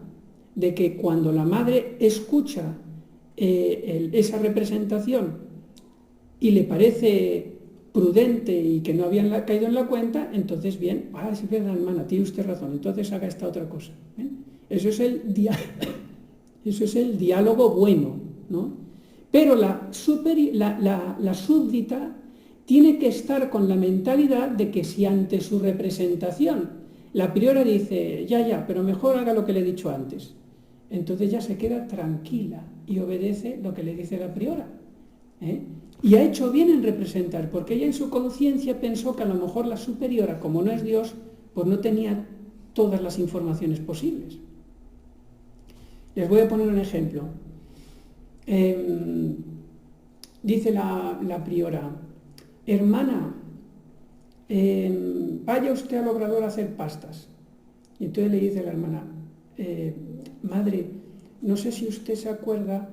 de que cuando la madre escucha esa representación y le parece prudente y que no habían caído en la cuenta, entonces bien, sí, verdad, hermana, tiene usted razón, entonces haga esta otra cosa. Eso es el diálogo bueno, ¿no? Pero la súbdita tiene que estar con la mentalidad de que si ante su representación La priora dice, ya, pero mejor haga lo que le he dicho antes. Entonces ya se queda tranquila y obedece lo que le dice la priora. Y ha hecho bien en representar, porque ella en su conciencia pensó que a lo mejor la superiora, como no es Dios, pues no tenía todas las informaciones posibles. Les voy a poner un ejemplo. Dice la priora, hermana, vaya usted al obrador a hacer pastas. Y entonces le dice la hermana, madre, no sé si usted se acuerda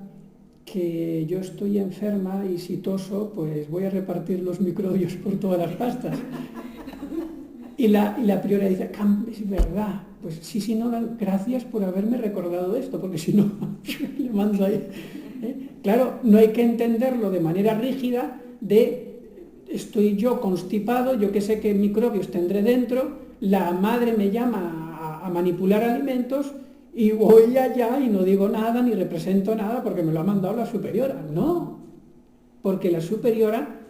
que yo estoy enferma y si toso, pues voy a repartir los microbios por todas las pastas. Y la priora dice, es verdad, pues sí, no, gracias por haberme recordado esto, porque si no, le mando ahí. Claro, no hay que entenderlo de manera rígida de estoy yo constipado, yo que sé qué microbios tendré dentro, la madre me llama a manipular alimentos y voy allá y no digo nada ni represento nada porque me lo ha mandado la superiora. No, porque la superiora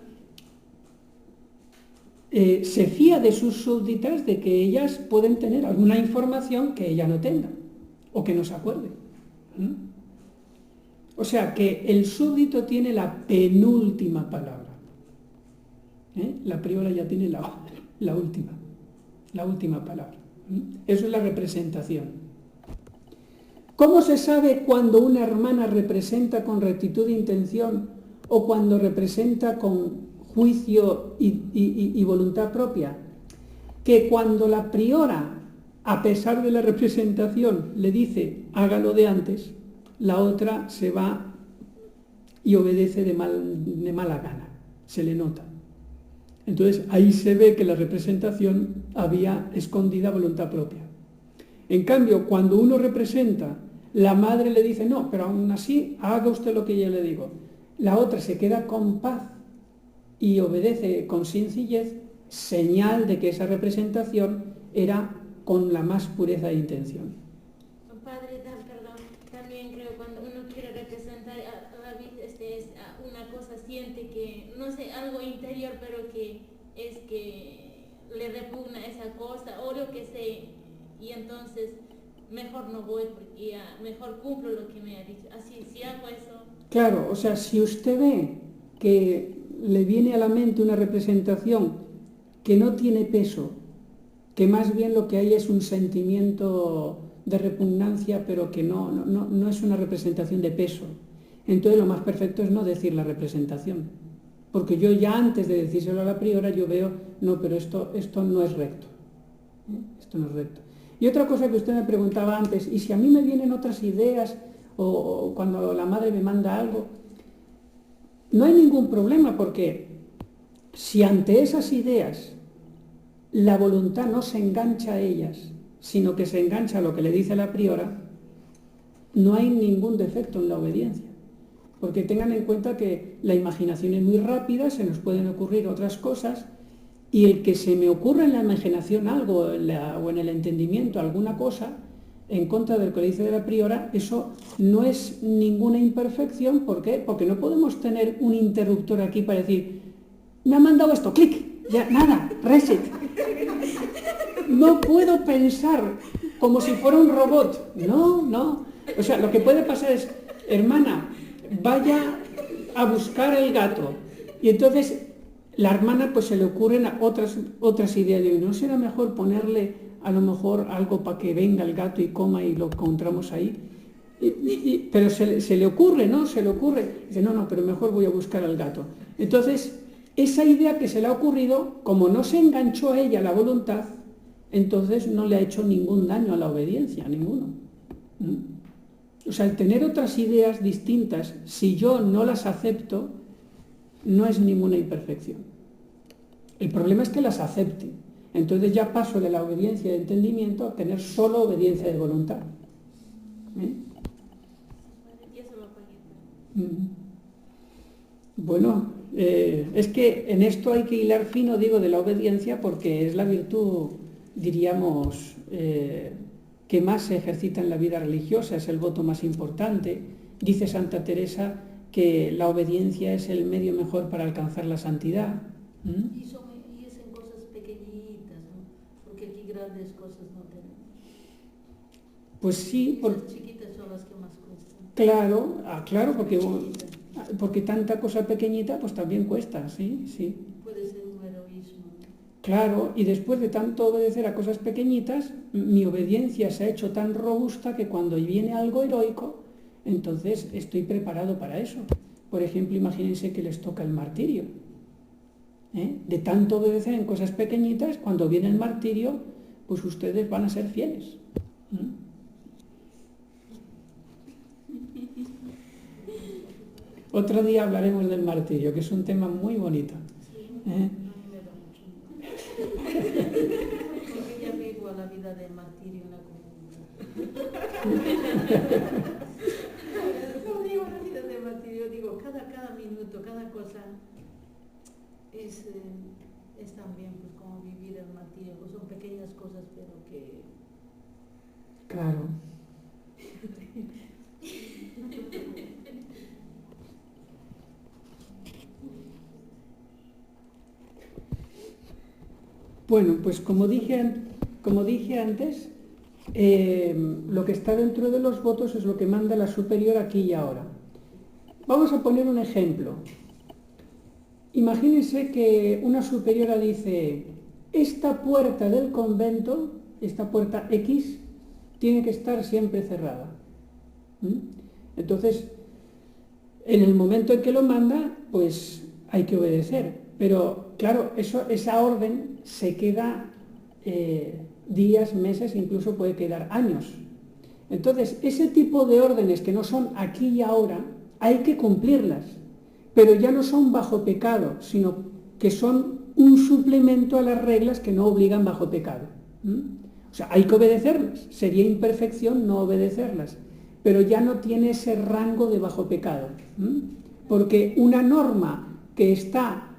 se fía de sus súbditas de que ellas pueden tener alguna información que ella no tenga o que no se acuerde. O sea que el súbdito tiene la penúltima palabra. La priora ya tiene la última palabra. Eso es la representación. ¿Cómo se sabe cuando una hermana representa con rectitud de intención o cuando representa con juicio y voluntad propia? Que cuando la priora, a pesar de la representación, le dice hágalo de antes, la otra se va y obedece de mala gana, se le nota. Entonces ahí se ve que la representación había escondida voluntad propia. En cambio, cuando uno representa, la madre le dice no, pero aún así haga usted lo que yo le digo. La otra se queda con paz y obedece con sencillez, señal de que esa representación era con la más pureza de intención. Padre, perdón, también creo cuando uno quiere representar a la vida, es una cosa, siente que, no sé, algo interior, pero que es que le repugna esa cosa o lo que sé, y entonces mejor no voy porque ya mejor cumplo lo que me ha dicho. Así, si hago eso. Claro, o sea, si usted ve que le viene a la mente una representación que no tiene peso, que más bien lo que hay es un sentimiento de repugnancia, pero que no es una representación de peso, entonces lo más perfecto es no decir la representación, porque yo ya antes de decírselo a la priora yo veo, no, pero esto no es recto, esto no es recto. Y otra cosa que usted me preguntaba antes, ¿y si a mí me vienen otras ideas o cuando la madre me manda algo? No hay ningún problema, porque si ante esas ideas la voluntad no se engancha a ellas, sino que se engancha a lo que le dice la priora, no hay ningún defecto en la obediencia. Porque tengan en cuenta que la imaginación es muy rápida, se nos pueden ocurrir otras cosas, y el que se me ocurra en la imaginación algo o en el entendimiento alguna cosa en contra del que le dice la priora, eso no es ninguna imperfección. ¿Por qué? Porque no podemos tener un interruptor aquí para decir, me ha mandado esto, clic, ya, nada, reset. No puedo pensar como si fuera un robot. No. O sea, lo que puede pasar es, hermana, vaya a buscar el gato. Y entonces la hermana pues se le ocurren otras ideas. De, ¿no será mejor ponerle a lo mejor algo para que venga el gato y coma y lo encontramos ahí? Pero se le ocurre, ¿no? Se le ocurre. Dice, no, pero mejor voy a buscar al gato. Entonces, esa idea que se le ha ocurrido, como no se enganchó a ella la voluntad, entonces no le ha hecho ningún daño a la obediencia, ninguno. O sea, el tener otras ideas distintas, si yo no las acepto, no es ninguna imperfección. El problema es que las acepte. Entonces ya paso de la obediencia de entendimiento a tener solo obediencia de voluntad. Bueno, es que en esto hay que hilar fino, digo, de la obediencia, porque es la virtud, diríamos, que más se ejercita en la vida religiosa, es el voto más importante. Dice Santa Teresa que la obediencia es el medio mejor para alcanzar la santidad. Y es en cosas pequeñitas, ¿no? Porque aquí grandes cosas Pues sí, Esas chiquitas son las que más cuestan. claro, claro, porque tanta cosa pequeñita pues también cuesta, sí, sí. Puede ser un heroísmo. Claro, y después de tanto obedecer a cosas pequeñitas, mi obediencia se ha hecho tan robusta que cuando viene algo heroico, entonces estoy preparado para eso. Por ejemplo, imagínense que les toca el martirio. De tanto obedecer en cosas pequeñitas, cuando viene el martirio, pues ustedes van a ser fieles. Otro día hablaremos del martirio, que es un tema muy bonito. Sí, a mí me da mucho miedo. Porque ya vivo a la vida de martirio en la comunidad. No digo la vida de martirio, digo cada minuto, cada cosa es también pues como vivir el martirio, pues son pequeñas cosas pero que... Claro. Bueno, pues como dije antes, lo que está dentro de los votos es lo que manda la superior aquí y ahora. Vamos a poner un ejemplo. Imagínense que una superiora dice, esta puerta del convento, esta puerta X, tiene que estar siempre cerrada. Entonces, en el momento en que lo manda, pues hay que obedecer. Pero, claro, esa orden se queda días, meses, incluso puede quedar años. Entonces, ese tipo de órdenes que no son aquí y ahora, hay que cumplirlas. Pero ya no son bajo pecado, sino que son un suplemento a las reglas que no obligan bajo pecado. O sea, hay que obedecerlas. Sería imperfección no obedecerlas. Pero ya no tiene ese rango de bajo pecado. Porque una norma que está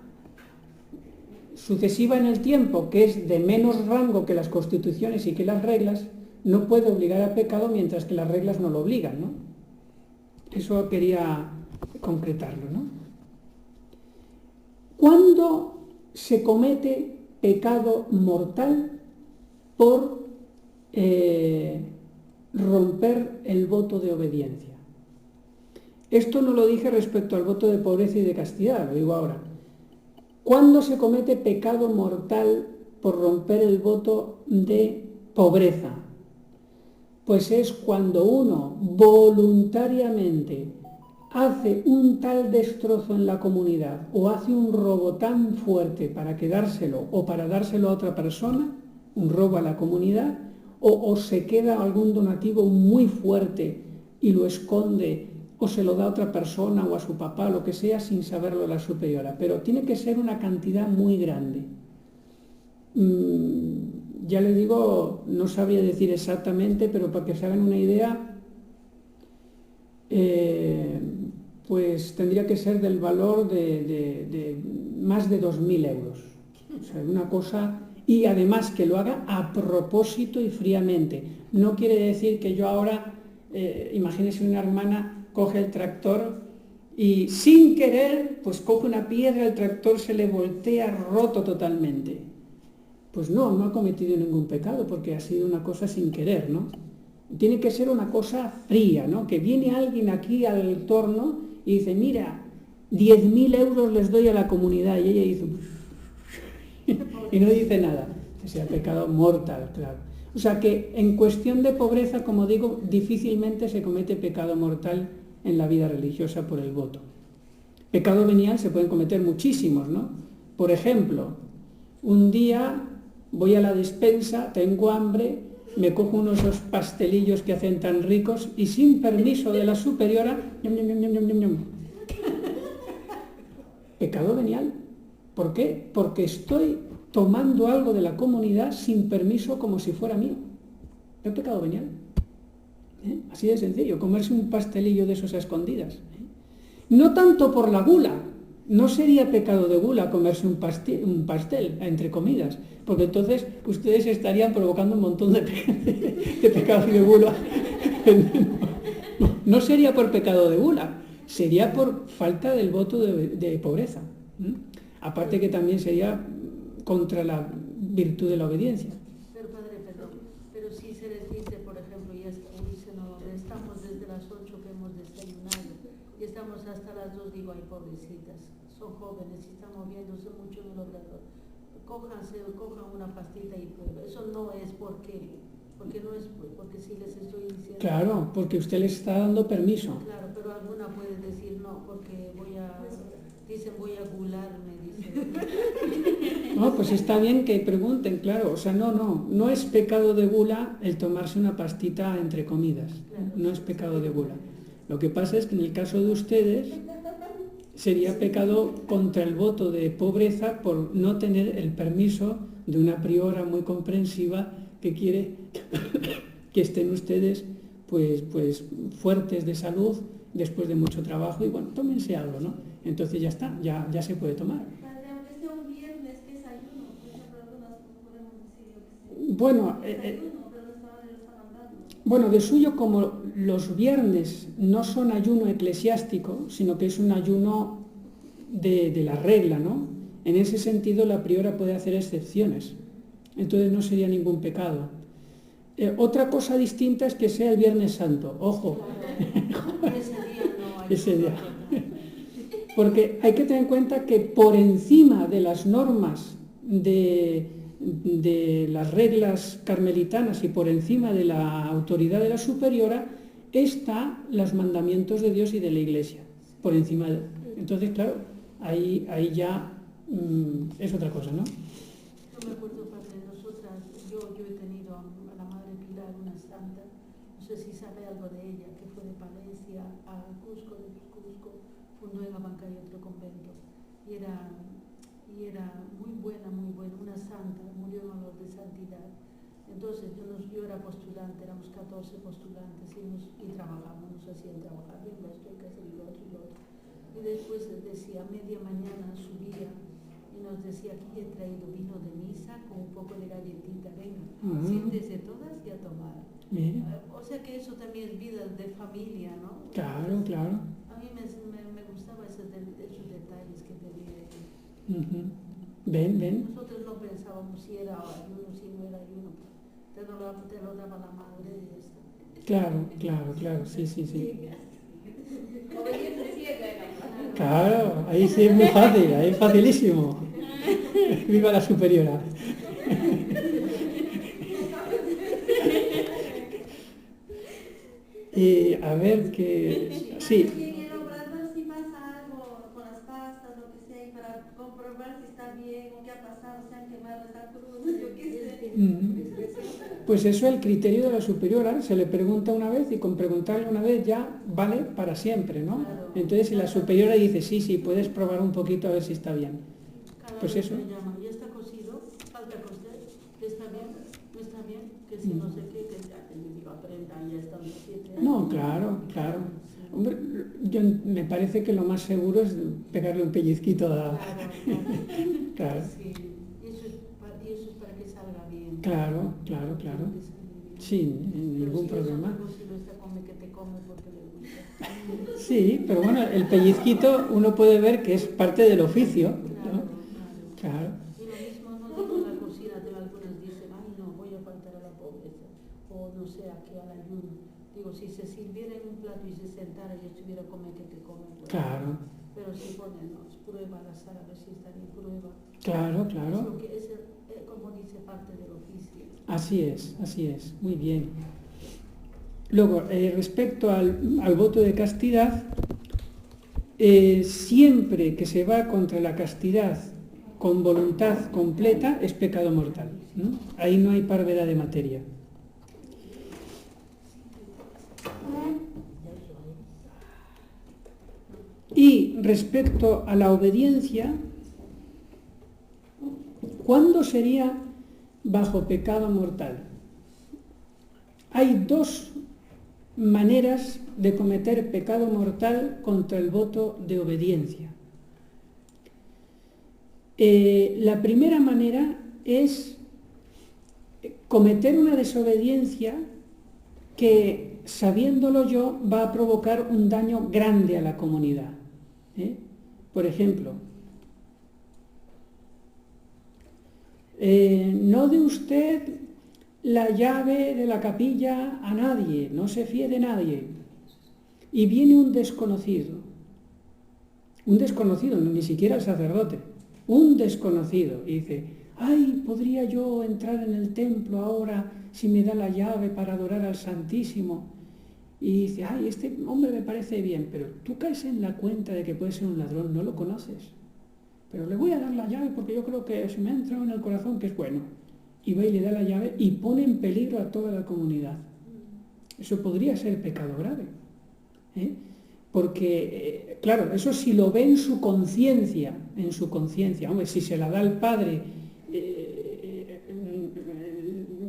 sucesiva en el tiempo, que es de menos rango que las constituciones y que las reglas, no puede obligar a pecado mientras que las reglas no lo obligan, ¿no? Eso quería concretarlo, ¿no? ¿Cuándo se comete pecado mortal por romper el voto de obediencia? Esto no lo dije respecto al voto de pobreza y de castidad, lo digo ahora. ¿Cuándo se comete pecado mortal por romper el voto de pobreza? Pues es cuando uno voluntariamente hace un tal destrozo en la comunidad o hace un robo tan fuerte para quedárselo o para dárselo a otra persona, un robo a la comunidad, o se queda algún donativo muy fuerte y lo esconde o se lo da a otra persona o a su papá, lo que sea, sin saberlo la superiora. Pero tiene que ser una cantidad muy grande. Ya le digo, no sabría decir exactamente, pero para que se hagan una idea, pues tendría que ser del valor de más de 2.000 euros. O sea, una cosa... Y además que lo haga a propósito y fríamente. No quiere decir que yo ahora, imagínese una hermana, coge el tractor y sin querer, pues coge una piedra, el tractor se le voltea roto totalmente. Pues no ha cometido ningún pecado porque ha sido una cosa sin querer, ¿no? Tiene que ser una cosa fría, ¿no? Que viene alguien aquí al torno y dice, mira, 10.000 euros les doy a la comunidad. Y ella dice, y no dice nada. Que sea pecado mortal, claro. O sea que en cuestión de pobreza, como digo, difícilmente se comete pecado mortal en la vida religiosa por el voto. Pecado venial se pueden cometer muchísimos, ¿no? Por ejemplo, un día voy a la despensa, tengo hambre, me cojo uno de esos pastelillos que hacen tan ricos y sin permiso de la superiora, pecado venial. ¿Por qué? Porque estoy tomando algo de la comunidad sin permiso como si fuera mío. Es pecado venial. Así de sencillo, comerse un pastelillo de esos a escondidas. No tanto por la gula, no sería pecado de gula comerse un pastel entre comidas, porque entonces ustedes estarían provocando un montón de pecados de gula. No sería por pecado de gula, sería por falta del voto de pobreza. Aparte que también sería contra la virtud de la obediencia. Pero padre, pero si se les dice, por ejemplo, ya estamos hasta las 2, digo, ay, pobrecitas, son jóvenes y están moviéndose mucho en el obrador. Cojan una pastita y prueben. Eso no es porque no es porque sí les estoy diciendo. Claro, porque usted les está dando permiso. Claro, pero alguna puede decir no, porque voy a gularme, dicen. No, pues está bien que pregunten, claro. O sea, no es pecado de gula el tomarse una pastita entre comidas. Claro, No es pecado de gula. Lo que pasa es que en el caso de ustedes sería pecado contra el voto de pobreza por no tener el permiso de una priora muy comprensiva que quiere que estén ustedes pues fuertes de salud después de mucho trabajo y bueno, tómense algo, ¿no? Entonces ya está, ya se puede tomar. Padre, aunque sea un viernes, que es ayuno, por ejemplo, algunos podemos decir, yo qué sé, Bueno, es ayuno, pero no estaban dando. bueno, de suyo, como los viernes no son ayuno eclesiástico, sino que es un ayuno de la regla, ¿no? En ese sentido la priora puede hacer excepciones, entonces no sería ningún pecado. Otra cosa distinta es que sea el Viernes Santo, ojo, Ese día no hay. ese día. Porque hay que tener en cuenta que por encima de las normas de las reglas carmelitanas y por encima de la autoridad de la superiora están los mandamientos de Dios y de la Iglesia, por encima de... Entonces, claro, ahí ya es otra cosa, ¿no? Yo me acuerdo, padre, nosotras, yo he tenido a la Madre Pilar, una santa, no sé si sabe algo de ella, que fue de Palencia a Cusco, de Cusco, fundó en Abancay otro convento, y era muy buena, una santa, murió en olor de santidad. Entonces yo era postulante, éramos 14 postulantes y trabajábamos, nos hacían trabajar bien, esto hay que hacer y lo otro y lo otro. Y después decía, media mañana subía y nos decía, aquí he traído vino de misa con un poco de galletita, venga, siéntese todas y a tomar. Mira. O sea que eso también es vida de familia, ¿no? Claro, claro. A mí me gustaba esos detalles que tenía ella. Ven. Nosotros no pensábamos si era ayuno, si no era ayuno, te lo daba la madre y eso. Claro, sí. Obediencia ciega era. Claro, ahí sí es muy fácil, ahí es facilísimo. Viva la superiora. Y a ver que... Sí. Y en el obrador si pasa algo con las pastas, lo que sea, y para comprobar si está bien o qué ha pasado, se han quemado esa cruz, yo qué sé. Pues eso, el criterio de la superiora, se le pregunta una vez y con preguntarle una vez ya vale para siempre, ¿no? Entonces si la superiora dice, sí, puedes probar un poquito a ver si está bien. Cada Pues vez eso. me llaman, ya está cocido, falta cocer, está bien, no está bien, que si no sé qué, que ya te digo, aprenda, ya están los 7 años. No, claro. Hombre, me parece que lo más seguro es pegarle un pellizquito a... Claro. Sí, y eso es para que salga bien. Claro. Sin ningún problema. Si no está come, que te come porque le gusta. Sí, pero bueno, el pellizquito uno puede ver que es parte del oficio, ¿no? Claro. Y lo mismo no digo la cocina, de algunas dicen, ay no, voy a faltar a la pobreza, o no sé, aquí al ayuno. Digo, si se sirviera en un plato y se sentara y estuviera a comer, que te come. Pues, Claro. Pero si ponen, no, prueba la sal, a ver si está bien, prueba. Claro. Es lo que es, como dice, parte del oficio. Así es, muy bien. Luego, respecto al voto de castidad, siempre que se va contra la castidad con voluntad completa es pecado mortal, ¿no? Ahí no hay parvedad de materia. Y respecto a la obediencia, ¿cuándo sería bajo pecado mortal? Hay dos maneras de cometer pecado mortal contra el voto de obediencia. La primera manera es cometer una desobediencia que, sabiéndolo yo, va a provocar un daño grande a la comunidad. Por ejemplo, no dé usted la llave de la capilla a nadie, no se fíe de nadie. Y viene un desconocido un desconocido, ni siquiera el sacerdote, un desconocido, y dice, ay, ¿podría yo entrar en el templo ahora si me da la llave para adorar al Santísimo? Y dice, ay, este hombre me parece bien, pero tú caes en la cuenta de que puede ser un ladrón, no lo conoces. Pero le voy a dar la llave porque yo creo que se me ha entrado en el corazón que es bueno. Y va y le da la llave y pone en peligro a toda la comunidad. Eso podría ser pecado grave. Porque, claro, eso si lo ve en su conciencia, hombre, si se la da al padre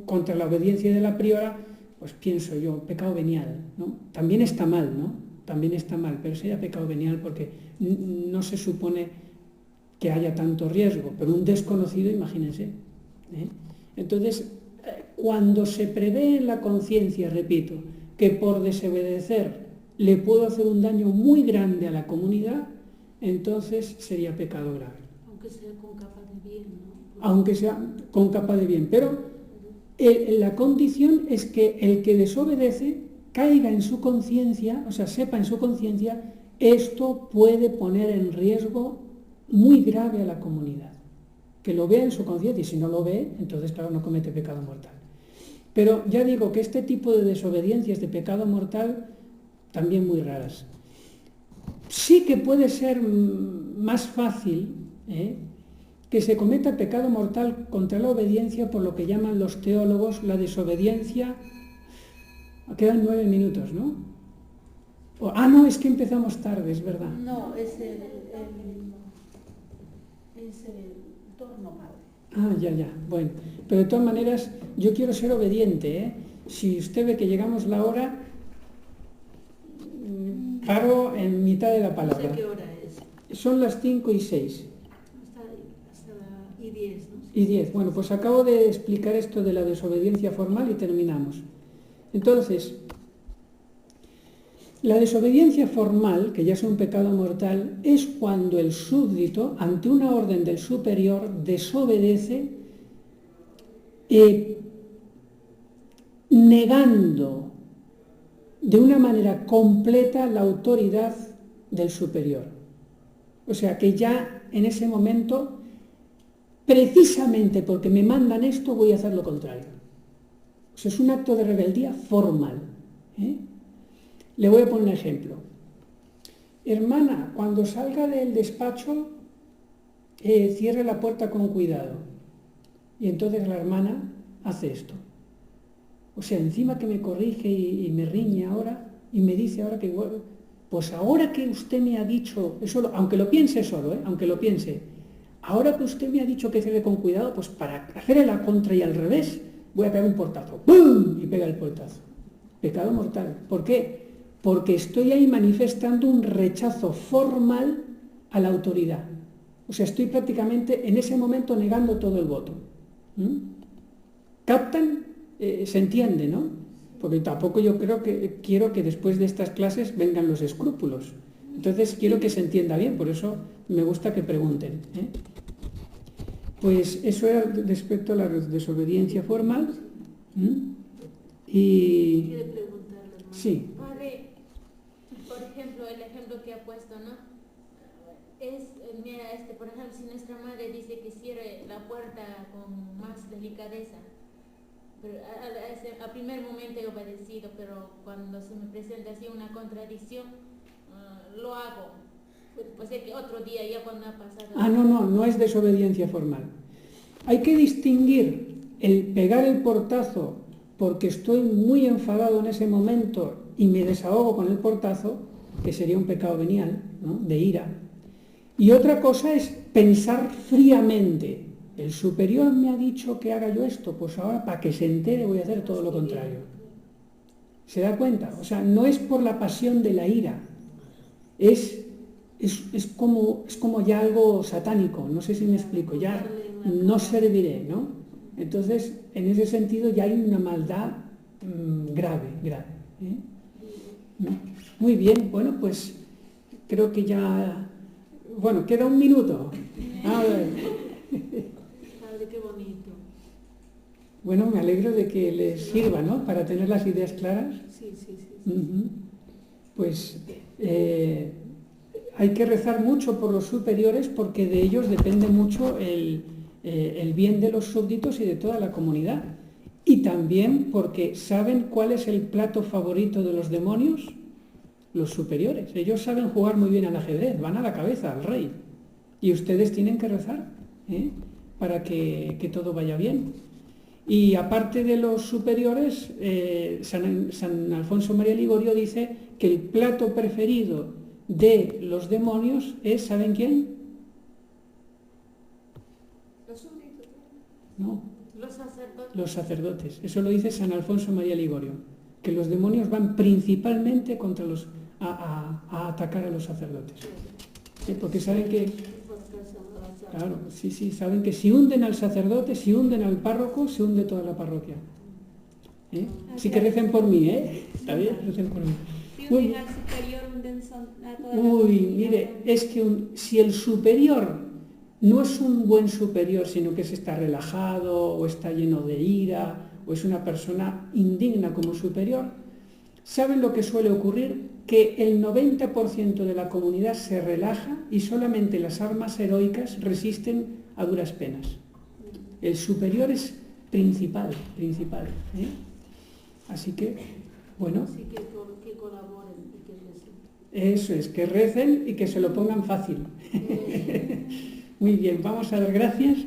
contra la obediencia de la priora, pues pienso yo, pecado venial, ¿no? También está mal, ¿no? También está mal, pero sería pecado venial porque no se supone que haya tanto riesgo, pero un desconocido, imagínense. Entonces, cuando se prevé en la conciencia, repito, que por desobedecer le puedo hacer un daño muy grande a la comunidad, entonces sería pecado grave. Aunque sea con capa de bien, ¿no? Aunque sea con capa de bien, pero la condición es que el que desobedece caiga en su conciencia, o sea, sepa en su conciencia, esto puede poner en riesgo muy grave a la comunidad. Que lo vea en su conciencia, y si no lo ve, entonces claro, no comete pecado mortal. Pero ya digo que este tipo de desobediencias de pecado mortal, también muy raras. Sí que puede ser más fácil que se cometa pecado mortal contra la obediencia por lo que llaman los teólogos la desobediencia. Quedan 9 minutos, ¿no? No, es que empezamos tarde, es verdad. No, es el torno padre. Ya, bueno. Pero de todas maneras, yo quiero ser obediente, Si usted ve que llegamos la hora, paro en mitad de la palabra. No sé qué hora es. Son las 5 y 6. Y 10, ¿no? Y 10. Bueno, pues acabo de explicar esto de la desobediencia formal y terminamos. Entonces, la desobediencia formal, que ya es un pecado mortal, es cuando el súbdito, ante una orden del superior, desobedece negando de una manera completa la autoridad del superior. O sea, que ya en ese momento, precisamente porque me mandan esto, voy a hacer lo contrario. O sea, es un acto de rebeldía formal. Le voy a poner un ejemplo. Hermana, cuando salga del despacho, cierre la puerta con cuidado. Y entonces la hermana hace esto. O sea, encima que me corrige y me riñe ahora, y me dice ahora que, pues ahora que usted me ha dicho, eso, aunque lo piense solo, aunque lo piense, ahora que usted me ha dicho que cierre con cuidado, pues para hacer la contra y al revés, voy a pegar un portazo. ¡Bum! Y pega el portazo. Pecado mortal. ¿Por qué? Porque estoy ahí manifestando un rechazo formal a la autoridad. O sea, estoy prácticamente en ese momento negando todo el voto. ¿Captan? Se entiende, ¿no? Porque tampoco yo quiero que después de estas clases vengan los escrúpulos. Entonces quiero que se entienda bien, por eso me gusta que pregunten. Pues eso era respecto a la desobediencia formal. Y... ¿Quiere preguntarle, hermano? Sí. Padre, por ejemplo, el ejemplo que ha puesto, ¿no? Mira, por ejemplo, si nuestra madre dice que cierre la puerta con más delicadeza, pero a primer momento he obedecido, pero cuando se me presenta así una contradicción, lo hago. Pues es que otro día ya cuando ha pasado... No es desobediencia formal. Hay que distinguir el pegar el portazo porque estoy muy enfadado en ese momento y me desahogo con el portazo, que sería un pecado venial, ¿no? De ira. Y otra cosa es pensar fríamente. El superior me ha dicho que haga yo esto, pues ahora para que se entere voy a hacer todo lo contrario. ¿Se da cuenta? O sea, no es por la pasión de la ira, es como ya algo satánico, no sé si me explico, ya no serviré, ¿no? Entonces, en ese sentido ya hay una maldad grave. Muy bien, bueno, pues creo que ya... Bueno, queda un minuto. A ver. Padre, qué bonito. Bueno, me alegro de que les sirva, ¿no? Para tener las ideas claras. Sí. Pues hay que rezar mucho por los superiores porque de ellos depende mucho el bien de los súbditos y de toda la comunidad. Y también porque saben cuál es el plato favorito de los demonios, los superiores. Ellos saben jugar muy bien al ajedrez, van a la cabeza, al rey. Y ustedes tienen que rezar para que todo vaya bien. Y aparte de los superiores, San Alfonso María Ligorio dice que el plato preferido de los demonios es, ¿saben quién? Los súbditos. No, Los sacerdotes. los sacerdotes. Eso lo dice San Alfonso María Ligorio, que los demonios van principalmente contra a atacar a los sacerdotes. Porque saben que, claro, sí, saben que si hunden al sacerdote, si hunden al párroco, se hunde toda la parroquia. Así que recen por mí, ¿está bien? Recen por mí. Si hunden al superior, hunden a toda la Uy, comunidad. mire, es que si el superior no es un buen superior, sino que está relajado o está lleno de ira o es una persona indigna como superior, ¿saben lo que suele ocurrir? Que el 90% de la comunidad se relaja y solamente las almas heroicas resisten a duras penas. El superior es principal. Así que, bueno. Así que colaboren y que recen. Eso es, que recen y que se lo pongan fácil. Muy bien, vamos a dar gracias.